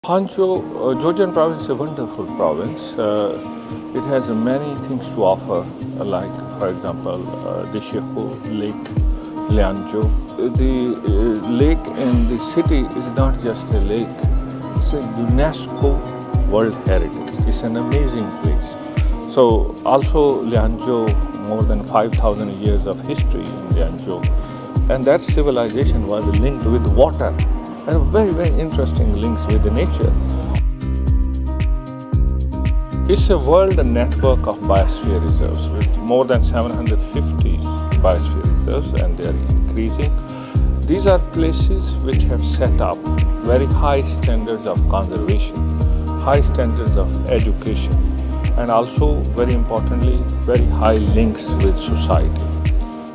Hangzhou, Zhejiang province is a wonderful province. It has many things to offer, like, for example, the Shehu Lake, Lianzhou. The lake in the city is not just a lake, it's a UNESCO World Heritage. It's an amazing place. So also Lianzhou, more than 5,000 years of history in Lianzhou. And that civilization was linked with water. And very, very interesting links with the nature. It's a world network of biosphere reserves with more than 750 biosphere reserves, and they are increasing. These are places which have set up very high standards of conservation, high standards of education, and also, very importantly, very high links with society.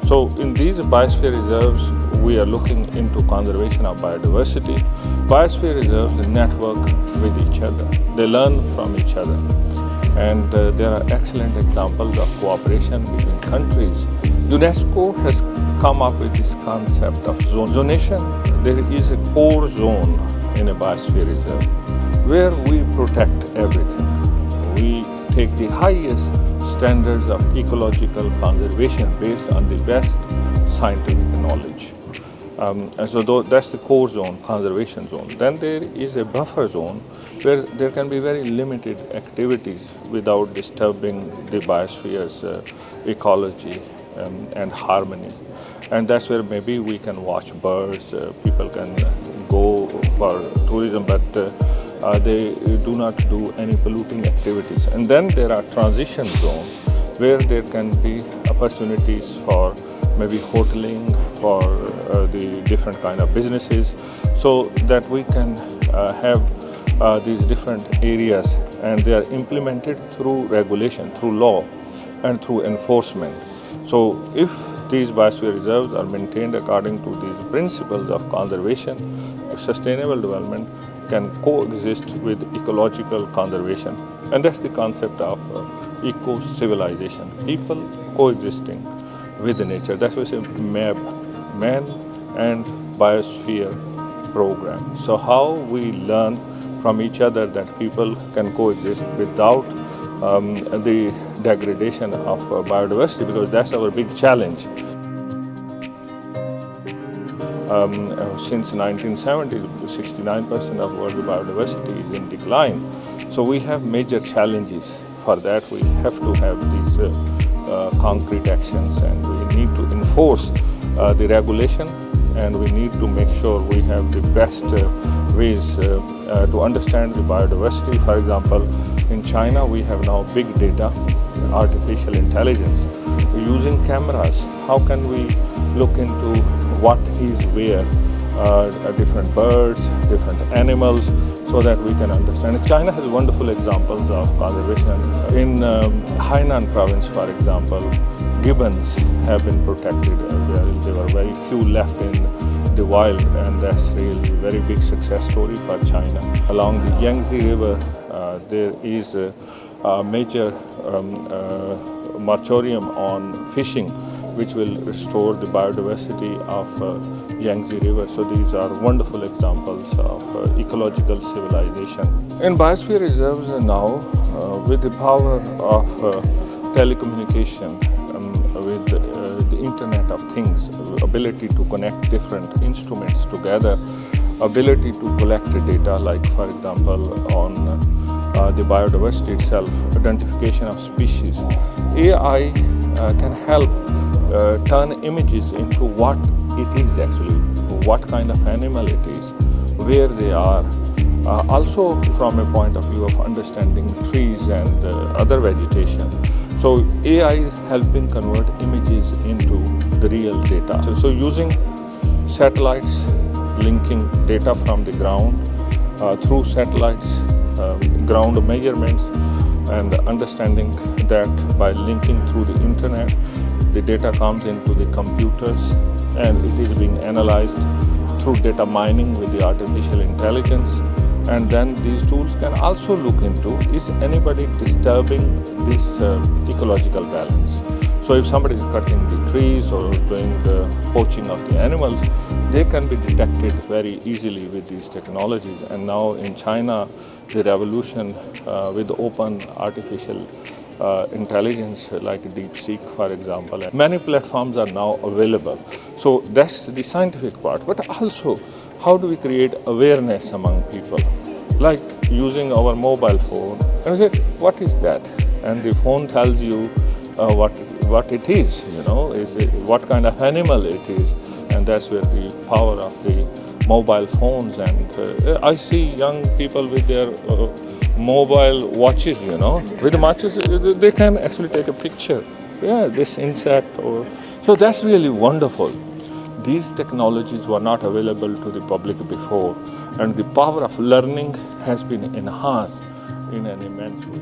So in these biosphere reserves, we are looking into conservation of biodiversity. Biosphere reserves network with each other. They learn from each other. And there are excellent examples of cooperation between countries. UNESCO has come up with this concept of zonation. There is a core zone in a biosphere reserve where we protect everything. We take the highest standards of ecological conservation based on the best scientific knowledge. And so that's the core zone, conservation zone. Then there is a buffer zone where there can be very limited activities without disturbing the biosphere's ecology and harmony. And that's where maybe we can watch birds, people can go for tourism, but they do not do any polluting activities. And then there are transition zones where there can be opportunities for maybe hoteling, for the different kind of businesses, so that we can have these different areas, and they are implemented through regulation, through law, and through enforcement. So if these biosphere reserves are maintained according to these principles of conservation, sustainable development can coexist with ecological conservation. And that's the concept of eco-civilization, people coexisting with the nature. That's why we say MAP, Man and Biosphere Programme. So how we learn from each other that people can coexist without the degradation of biodiversity, because that's our big challenge. Since 1970s, 69% of world biodiversity is in decline. So we have major challenges. For that, we have to have these concrete actions, and we need to enforce the regulation, and we need to make sure we have the best ways to understand the biodiversity. For example, in China, we have now big data, artificial intelligence. Using cameras, how can we look into what is where, different birds, different animals, so that we can understand. China has wonderful examples of conservation. In Hainan province, for example, gibbons have been protected. There were very few left in the wild, and that's really a very big success story for China. Along the Yangtze River, there is a major moratorium on fishing, which will restore the biodiversity of Yangtze River. So these are wonderful examples of ecological civilization. In biosphere reserves now, with the power of telecommunication, with the Internet of Things, ability to connect different instruments together, ability to collect data, like, for example, on the biodiversity itself, identification of species. AI can help turn images into what it is actually, what kind of animal it is, where they are. Also from a point of view of understanding trees and other vegetation. So AI is helping convert images into the real data. So using satellites, linking data from the ground through satellites, ground measurements, and understanding that by linking through the internet, the data comes into the computers and it is being analyzed through data mining with the artificial intelligence. And then these tools can also look into, is anybody disturbing this ecological balance? So if somebody is cutting the trees or doing the poaching of the animals, they can be detected very easily with these technologies. And now in China, the revolution with open artificial intelligence like DeepSeek, for example, and many platforms are now available. So that's the scientific part. But also, how do we create awareness among people? Like using our mobile phone, and say, what is that? And the phone tells you what it is, what kind of animal it is. And that's where the power of the mobile phones, and I see young people with their mobile watches, with the watches, they can actually take a picture. Yeah, this insect, so that's really wonderful. These technologies were not available to the public before, and the power of learning has been enhanced in an immense way.